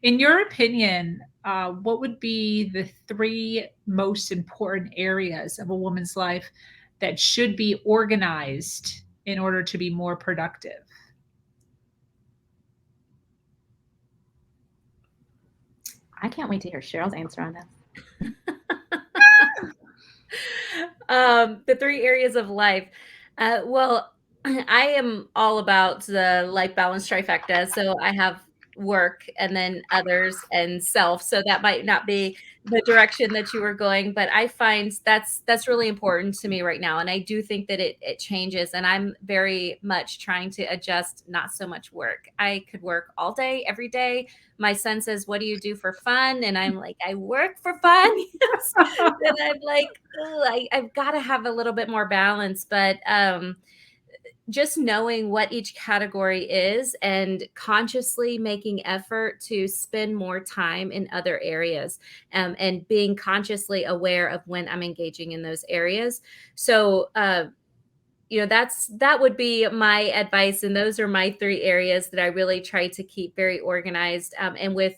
In your opinion, what would be the three most important areas of a woman's life that should be organized in order to be more productive? I can't wait to hear Cheryl's answer on this. The three areas of life. Well, I am all about the life balance trifecta. So I have work and then others and self. So that might not be the direction that you were going, but I find that's really important to me right now. And I do think that it changes. And I'm very much trying to adjust, not so much work. I could work all day, every day. My son says, "What do you do for fun?" And I'm like, "I work for fun." Yes. Then I'm like, "Ugh, I've got to have a little bit more balance." But just knowing what each category is and consciously making effort to spend more time in other areas, and being consciously aware of when I'm engaging in those areas. So, that would be my advice, and those are my three areas that I really try to keep very organized. And with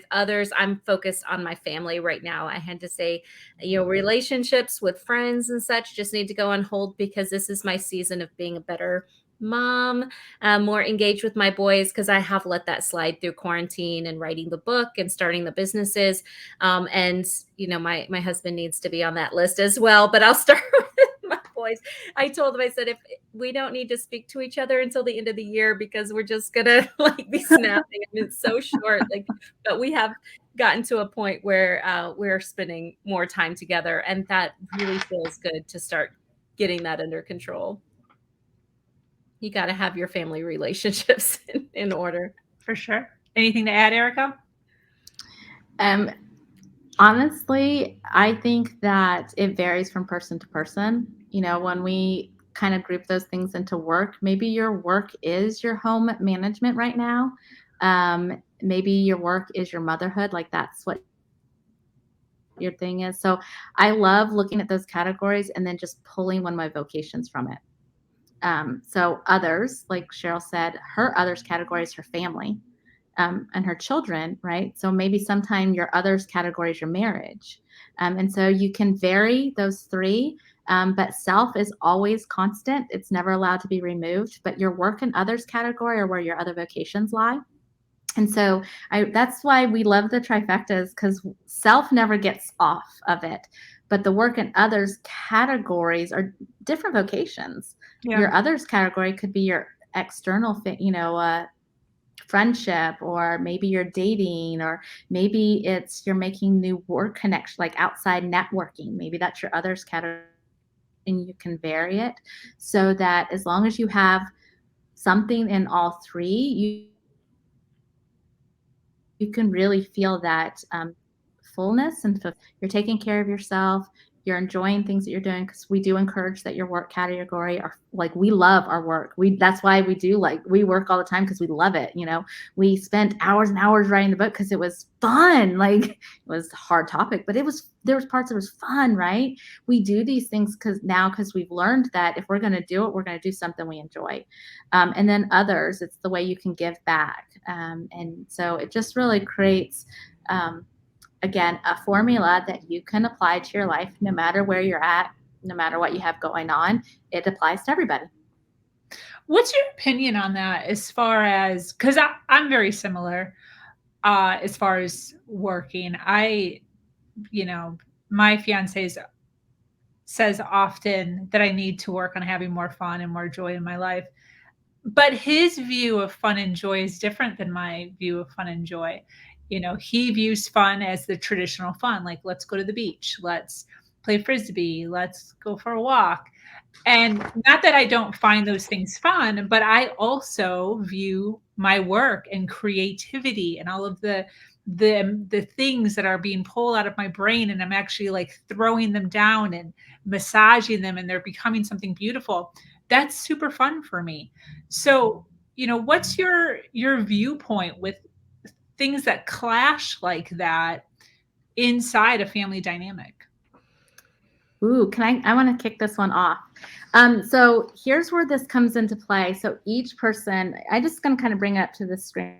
others, I'm focused on my family right now. I had to say, relationships with friends and such just need to go on hold because this is my season of being a better mom, more engaged with my boys because I have let that slide through quarantine and writing the book and starting the businesses. And my husband needs to be on that list as well. But I'll start with my boys. I told him, I said, if we don't need to speak to each other until the end of the year because we're just gonna like be snapping. I mean, it's so short. Like, but we have gotten to a point where we're spending more time together, and that really feels good to start getting that under control. You got to have your family relationships in order. For sure. Anything to add, Erika? Um, Honestly, I think that it varies from person to person. When we kind of group those things into work, maybe your work is your home management right now. Maybe your work is your motherhood. Like that's what your thing is. So I love looking at those categories and then just pulling one of my vocations from it. So others, like Cheryl said, her others category is her family, and her children, right? So maybe sometime your others category is your marriage. And so you can vary those three, but self is always constant. It's never allowed to be removed. But your work and others category are where your other vocations lie. And so that's why we love the trifectas, because self never gets off of it. But the work and others categories are different vocations. Yeah. Your others category could be your external, friendship, or maybe you're dating, or maybe it's you're making new work connection, like outside networking. Maybe that's your others category, and you can vary it so that as long as you have something in all three, you can really feel that fullness and you're taking care of yourself. You're enjoying things that you're doing, because we do encourage that your work category are like, we love our work. That's why we work all the time, because we love it. We spent hours and hours writing the book because it was fun. Like, it was a hard topic, but there was parts that was fun, right? We do these things because we've learned that if we're going to do it, we're going to do something we enjoy. And then others, it's the way you can give back. And so it just really creates, again, a formula that you can apply to your life no matter where you're at, no matter what you have going on. It applies to everybody. What's your opinion on that as far as, because I'm very similar as far as working. You know, my fiance says often that I need to work on having more fun and more joy in my life. But his view of fun and joy is different than my view of fun and joy. He views fun as the traditional fun, like let's go to the beach, let's play frisbee, let's go for a walk. And not that I don't find those things fun, but I also view my work and creativity and all of the things that are being pulled out of my brain, and I'm actually like throwing them down and massaging them, and they're becoming something beautiful. That's super fun for me. So, what's your viewpoint with things that clash like that inside a family dynamic? Ooh, I want to kick this one off. So here's where this comes into play. So each person, I just going to kind of bring it up to the screen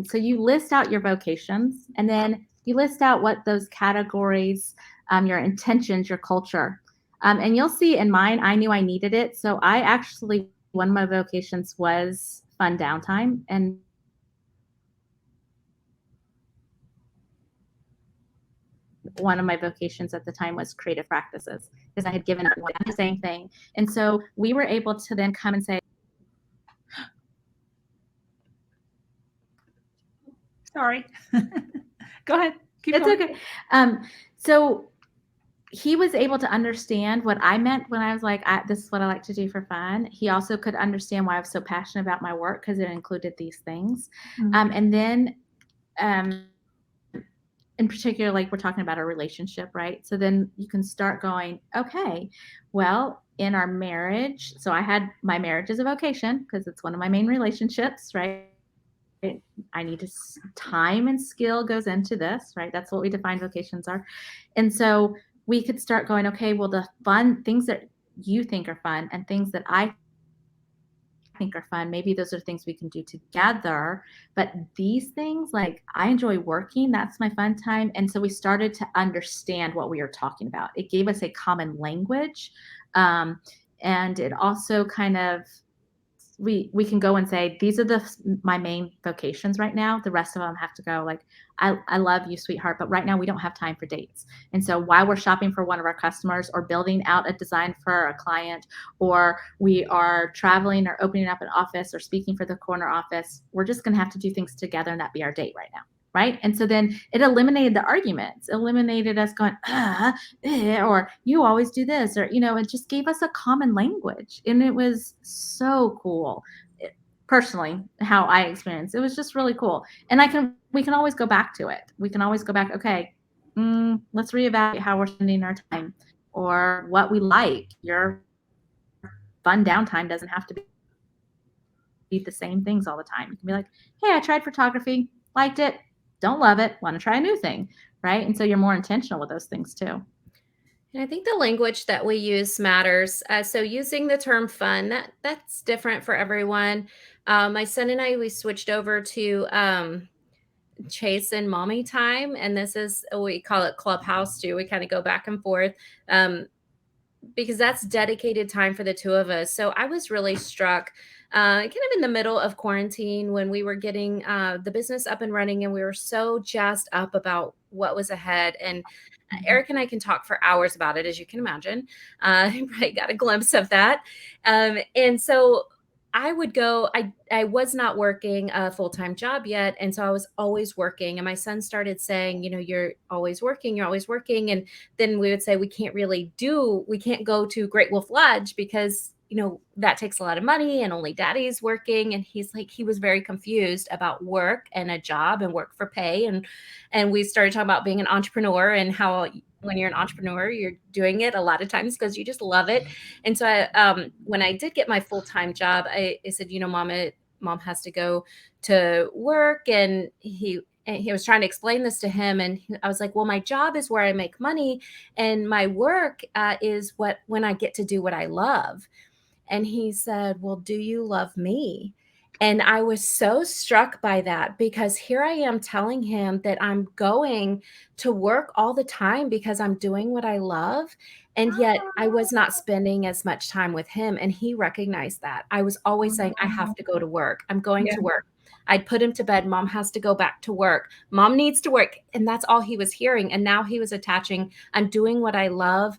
So you list out your vocations, and then you list out what those categories, your intentions, your culture. And you'll see in mine, I knew I needed it. So I actually, one of my vocations was fun downtime. And one of my vocations at the time was creative practices because I had given up the same thing. And so we were able to then come and say, Sorry. Go ahead. Keep it's going. okay. So he was able to understand what I meant when I was like, this is what I like to do for fun. He also could understand why I was so passionate about my work because it included these things. And then, in particular, like we're talking about a relationship, right? So then you can start going, okay, well, in our marriage, so I had my marriage as a vocation because it's one of my main relationships, right? I need to, time and skill goes into this, right? That's what we define vocations are. And so we could start going, okay, well, the fun things that you think are fun and things that I think are fun, maybe those are things we can do together. But these things, like I enjoy working, that's my fun time. And so we started to understand what we were talking about. It gave us a common language. And it also kind of, we can go and say these are my main vocations right now. The rest of them have to go like, I love you, sweetheart, but right now we don't have time for dates. And so while we're shopping for one of our customers or building out a design for a client, or we are traveling or opening up an office or speaking for the corner office, we're just going to have to do things together and that be our date right now. Right. And so then it eliminated the arguments, eliminated us going, or you always do this, or, it just gave us a common language. And it was so cool. Personally, how I experienced it was just really cool. And we can always go back to it. We can always go back. Okay, let's reevaluate how we're spending our time or what we like. Your fun downtime doesn't have to be the same things all the time. You can be like, hey, I tried photography, liked it, don't love it, want to try a new thing, right? And so you're more intentional with those things too. And I think the language that we use matters. So using the term fun, that's different for everyone. My son and I, we switched over to Chase and mommy time. And this is, we call it Clubhouse too. We kind of go back and forth. Because that's dedicated time for the two of us. So I was really struck kind of in the middle of quarantine when we were getting the business up and running and we were so jazzed up about what was ahead. And Eric and I can talk for hours about it, as you can imagine. You probably got a glimpse of that. And so I would go, I was not working a full-time job yet. And so I was always working. And my son started saying, you're always working, you're always working. And then we would say, we can't go to Great Wolf Lodge because, that takes a lot of money and only daddy's working. And he's like, he was very confused about work and a job and work for pay. And we started talking about being an entrepreneur and how when you're an entrepreneur, you're doing it a lot of times because you just love it. And so when I did get my full-time job, I said, mom has to go to work. And he was trying to explain this to him. And I was like, well, my job is where I make money. And my work is when I get to do what I love. And he said, well, do you love me? And I was so struck by that because here I am telling him that I'm going to work all the time because I'm doing what I love. And yet I was not spending as much time with him. And he recognized that. I was always saying, I have to go to work. I'm going to work. I'd put him to bed. Mom has to go back to work. Mom needs to work. And that's all he was hearing. And now he was attaching, I'm doing what I love,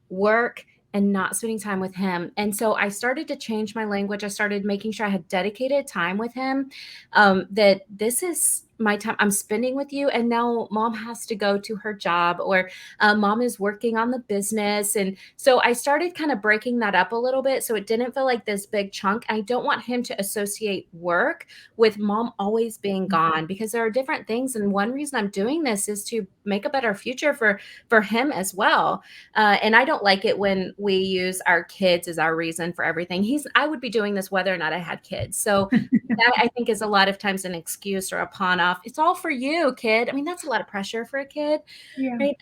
work, and not spending time with him. And so I started to change my language. I started making sure I had dedicated time with him, that this is my time I'm spending with you. And now mom has to go to her job or mom is working on the business. And so I started kind of breaking that up a little bit. So it didn't feel like this big chunk. I don't want him to associate work with mom always being gone because there are different things. And one reason I'm doing this is to make a better future for him as well. And I don't like it when we use our kids as our reason for everything. I would be doing this whether or not I had kids. So that I think is a lot of times an excuse or a pawn off. It's all for you, kid. I mean, that's a lot of pressure for a kid, right?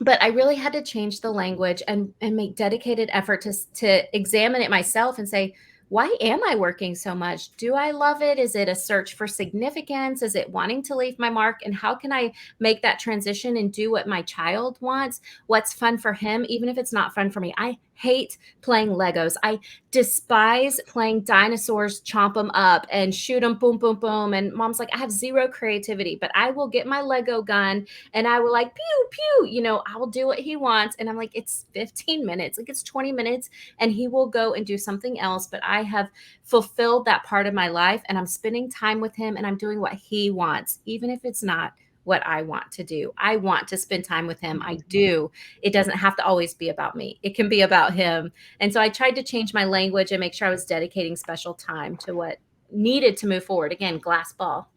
But I really had to change the language and make dedicated effort to examine it myself and say, why am I working so much? Do I love it? Is it a search for significance? Is it wanting to leave my mark? And how can I make that transition and do what my child wants? What's fun for him, even if it's not fun for me? I hate playing Legos. I despise playing dinosaurs, chomp them up and shoot them, boom, boom, boom. And mom's like, I have zero creativity, but I will get my Lego gun and I will like, pew, pew, I will do what he wants. And I'm like, it's 15 minutes, like it's 20 minutes, and he will go and do something else. But I have fulfilled that part of my life and I'm spending time with him and I'm doing what he wants, even if it's not what I want to do. I want to spend time with him. I do. It doesn't have to always be about me. It can be about him. And so I tried to change my language and make sure I was dedicating special time to what needed to move forward. Again, glass ball.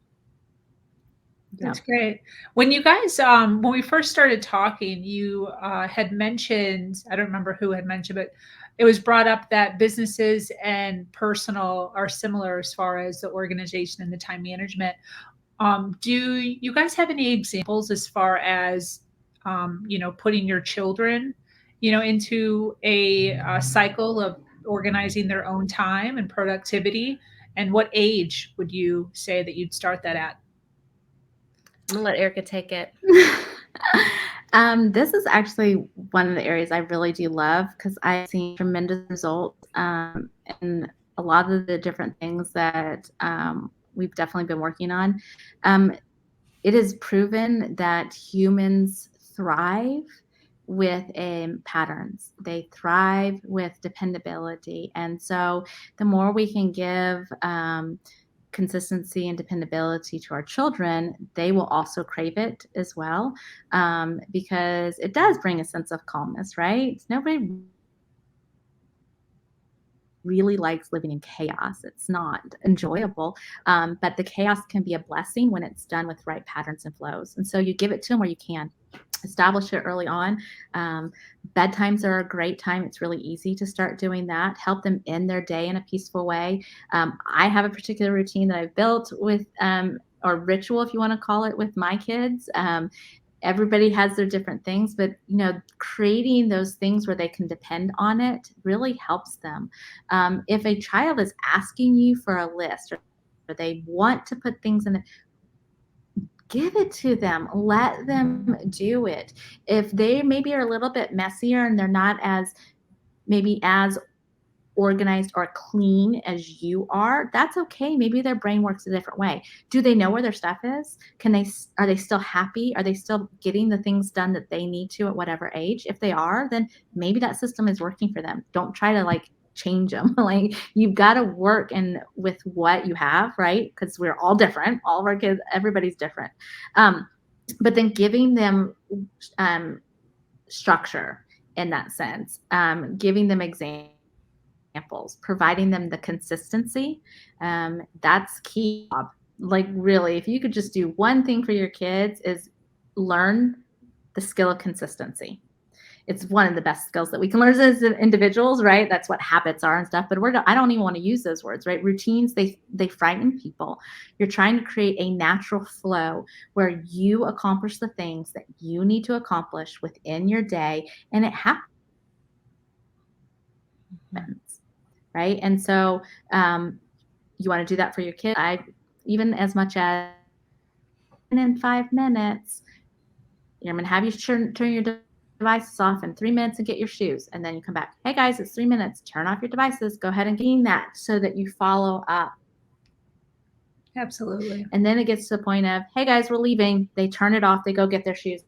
That's great. When you guys, when we first started talking, you had mentioned, I don't remember who had mentioned, but it was brought up that businesses and personal are similar as far as the organization and the time management. Do you guys have any examples as far as, putting your children, into a cycle of organizing their own time and productivity? And what age would you say that you'd start that at? I'm gonna let Erika take it. This is actually one of the areas I really do love because I've seen tremendous results in a lot of the different things that we've definitely been working on. It is proven that humans thrive with patterns. They thrive with dependability. And so the more we can give consistency and dependability to our children, they will also crave it as well, because it does bring a sense of calmness, right? Nobody really likes living in chaos. It's not enjoyable, but the chaos can be a blessing when it's done with right patterns and flows. And so you give it to them where you can. Establish it early on. Bedtimes are a great time. It's really easy to start doing that. Help them end their day in a peaceful way. I have a particular routine that I've built with, or ritual, if you want to call it, with my kids. Everybody has their different things, but creating those things where they can depend on it really helps them. If a child is asking you for a list, or they want to put things in it, give it to them. Let them do it. If they maybe are a little bit messier and they're not as organized or clean as you are, that's okay. Maybe their brain works a different way. Do they know where their stuff is? Are they still happy? Are they still getting the things done that they need to at whatever age? If they are, then maybe that system is working for them. Don't try to change them. You've got to work with what you have, right? Because we're all different. All of our kids, everybody's different. But then giving them structure in that sense, giving them examples, providing them the consistency, that's key. Really, if you could just do one thing for your kids, is learn the skill of consistency. It's one of the best skills that we can learn as individuals, right? That's what habits are and stuff. But I don't even want to use those words, right? Routines, they frighten people. You're trying to create a natural flow where you accomplish the things that you need to accomplish within your day, and it happens, right? And so you want to do that for your kids. Even as much as in 5 minutes, I'm going to have you turn your devices off in 3 minutes and get your shoes. And then you come back. Hey guys, it's 3 minutes. Turn off your devices. Go ahead and get that so that you follow up. Absolutely. And then it gets to the point of, hey guys, we're leaving. They turn it off. They go get their shoes.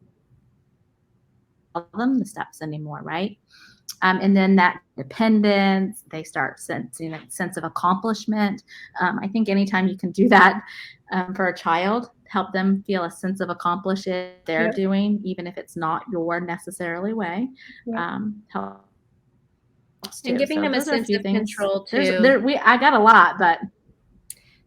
Tell them the steps anymore, right? And then that dependence, they start sensing a sense of accomplishment. I think anytime you can do that for a child, help them feel a sense of accomplishment they're doing, even if it's not your necessarily way. Helps too. And giving them a sense of control too. I got a lot, but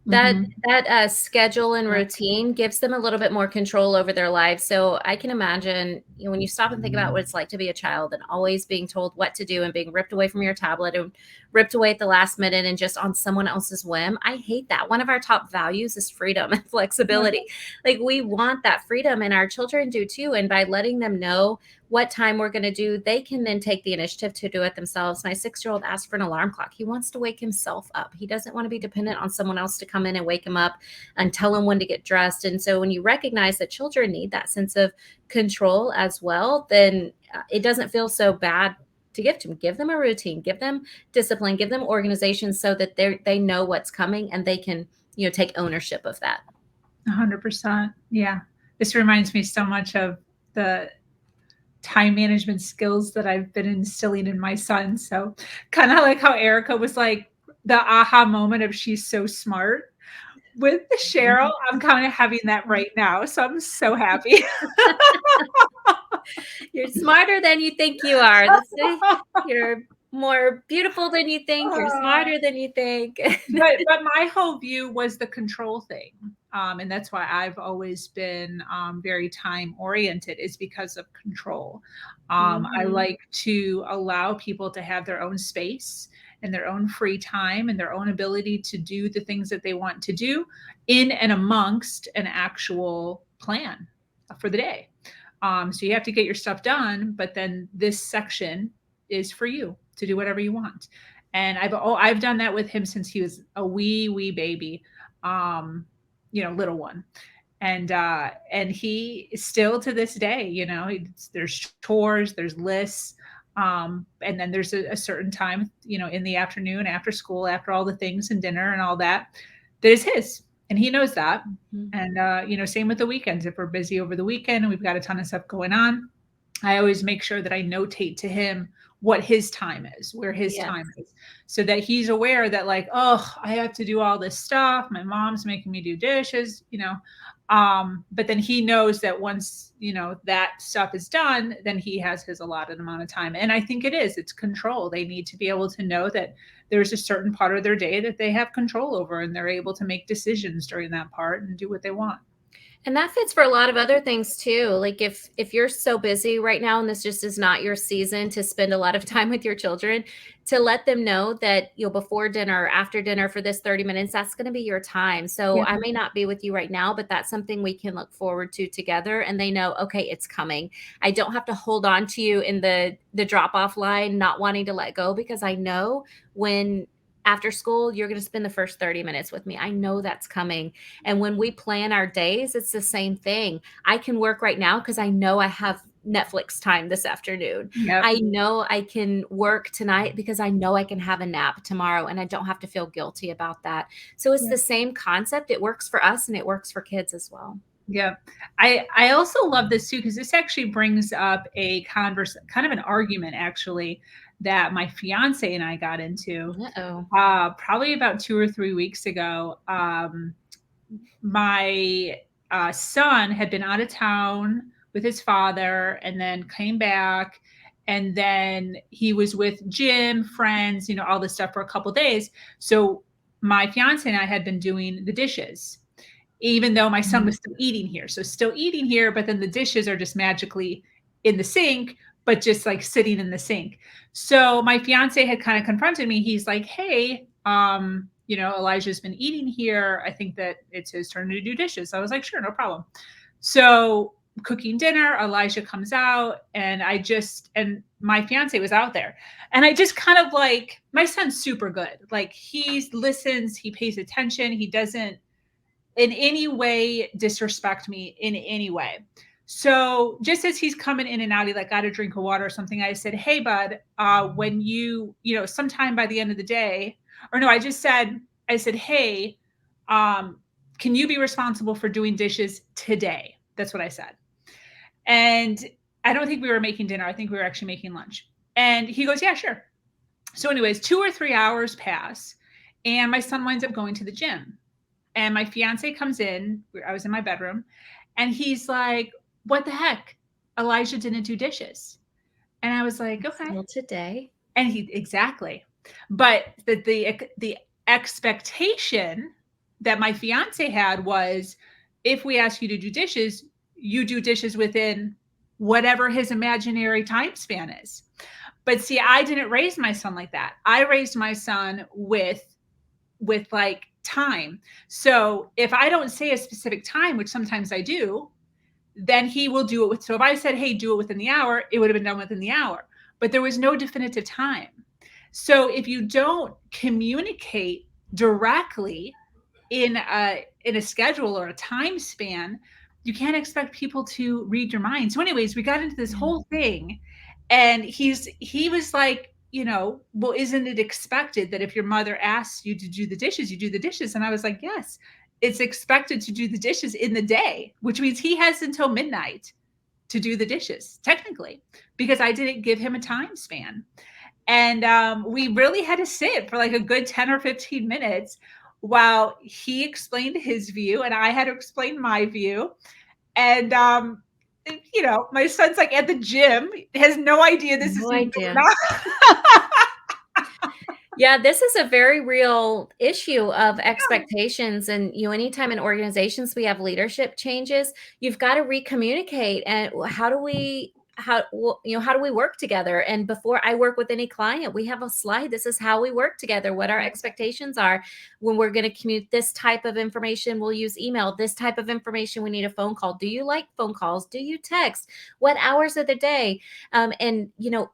that schedule and routine gives them a little bit more control over their lives. So I can imagine, when you stop and think about what it's like to be a child and always being told what to do and being ripped away from your tablet and ripped away at the last minute and just on someone else's whim. I hate that. One of our top values is freedom and flexibility. We want that freedom, and our children do too. And by letting them know what time we're going to do, they can then take the initiative to do it themselves. My 6-year-old asked for an alarm clock. He wants to wake himself up. He doesn't want to be dependent on someone else to come in and wake him up and tell him when to get dressed. And so when you recognize that children need that sense of control as well, then it doesn't feel so bad to give them a routine, give them discipline, give them organization, so that they know what's coming and they can, take ownership of that. 100%. Yeah. This reminds me so much of the time management skills that I've been instilling in my son. So kind of like how Erika was like the aha moment of she's so smart. With Cheryl, I'm kind of having that right now. So I'm so happy. You're smarter than you think you are. You're more beautiful than you think. You're smarter than you think. but my whole view was the control thing. And that's why I've always been very time oriented, is because of control. I like to allow people to have their own space and their own free time and their own ability to do the things that they want to do in and amongst an actual plan for the day. So you have to get your stuff done, but then this section is for you to do whatever you want. And I've done that with him since he was a wee baby, little one. And he still to this day, there's chores, there's lists. And then there's a certain time, in the afternoon, after school, after all the things and dinner and all that is his. And he knows that. And, same with the weekends. If we're busy over the weekend and we've got a ton of stuff going on, I always make sure that I notate to him what his time is, where his time is, so that he's aware that like, oh, I have to do all this stuff. My mom's making me do dishes, but then he knows that once, that stuff is done, then he has his allotted amount of time. And I think it's control. They need to be able to know that there's a certain part of their day that they have control over, and they're able to make decisions during that part and do what they want. And that fits for a lot of other things too. Like if you're so busy right now and this just is not your season to spend a lot of time with your children, to let them know that before dinner, after dinner, for this 30 minutes, that's going to be your time. So I may not be with you right now, but that's something we can look forward to together. And they know, okay, it's coming. I don't have to hold on to you in the drop off line, not wanting to let go, because I know when after school, you're going to spend the first 30 minutes with me. I know that's coming. And when we plan our days, it's the same thing. I can work right now because I know I have Netflix time this afternoon. Yep. I know I can work tonight because I know I can have a nap tomorrow and I don't have to feel guilty about that. So it's the same concept. It works for us and it works for kids as well. Yeah. I also love this too, because this actually brings up a kind of an argument actually that my fiance and I got into probably about 2 or 3 weeks ago. My son had been out of town with his father and then came back, and then he was with gym friends, all this stuff for a couple days. So my fiance and I had been doing the dishes, even though my son was still eating here. So still eating here, but then the dishes are just magically in the sink, but just like sitting in the sink. So my fiance had kind of confronted me. He's like, hey, Elijah's been eating here. I think that it's his turn to do dishes. I was like, sure, no problem. So cooking dinner, Elijah comes out, and my fiance was out there. And I just kind of like, my son's super good. Like he listens, he pays attention. He doesn't in any way disrespect me in any way. So just as he's coming in and out, he like got a drink of water or something. I said, hey, bud, when sometime by the end of the day, or no, I said, hey, can you be responsible for doing dishes today? That's what I said. And I don't think we were making dinner. I think we were actually making lunch. And he goes, yeah, sure. So anyways, 2 or 3 hours pass and my son winds up going to the gym. And my fiance comes in. I was in my bedroom and he's like, what the heck? Elijah didn't do dishes. And I was like, okay. Well, today. And exactly. But the expectation that my fiance had was, if we ask you to do dishes, you do dishes within whatever his imaginary time span is. But see, I didn't raise my son like that. I raised my son with like time. So if I don't say a specific time, which sometimes I do, then he will do it with, so if I said, hey, do it within the hour, it would have been done within the hour, but there was no definitive time. So if you don't communicate directly in a schedule or a time span, you can't expect people to read your mind. So anyways, we got into this whole thing, and he was like, well, isn't it expected that if your mother asks you to do the dishes, you do the dishes? And I was like, yes, it's expected to do the dishes in the day, which means he has until midnight to do the dishes, technically, because I didn't give him a time span. And we really had to sit for like a good 10 or 15 minutes while he explained his view and I had to explain my view. And, my son's like at the gym, has no idea this is No even idea. going on. Yeah, this is a very real issue of expectations. And, anytime in organizations we have leadership changes, you've got to recommunicate. And how do we work together? And before I work with any client, we have a slide. This is how we work together, what our expectations are. When we're going to commute this type of information, we'll use email. This type of information, we need a phone call. Do you like phone calls? Do you text? What hours of the day? And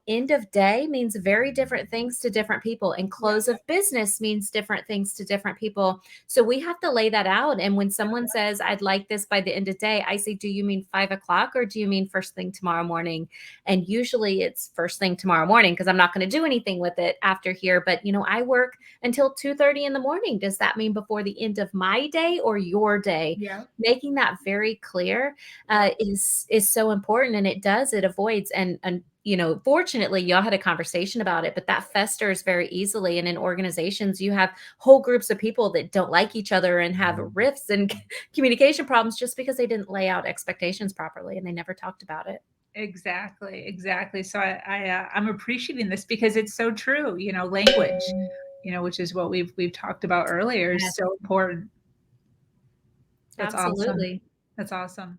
end of day means very different things to different people, and close of business means different things to different people. So we have to lay that out. And when someone says, I'd like this by the end of day, I say, do you mean 5 o'clock or do you mean first thing tomorrow morning? And usually it's first thing tomorrow morning, because I'm not going to do anything with it after here. But I work until 2:30 in the morning. Does that mean before the end of my day or your day? Yeah. Making that very clear is so important, and it avoids, and fortunately y'all had a conversation about it, but that festers very easily. And in organizations, you have whole groups of people that don't like each other and have rifts and communication problems just because they didn't lay out expectations properly and they never talked about it. Exactly. So I'm appreciating this because it's so true. Language, which is what we've talked about earlier, is Yes, so important. That's awesome. absolutely. That's awesome.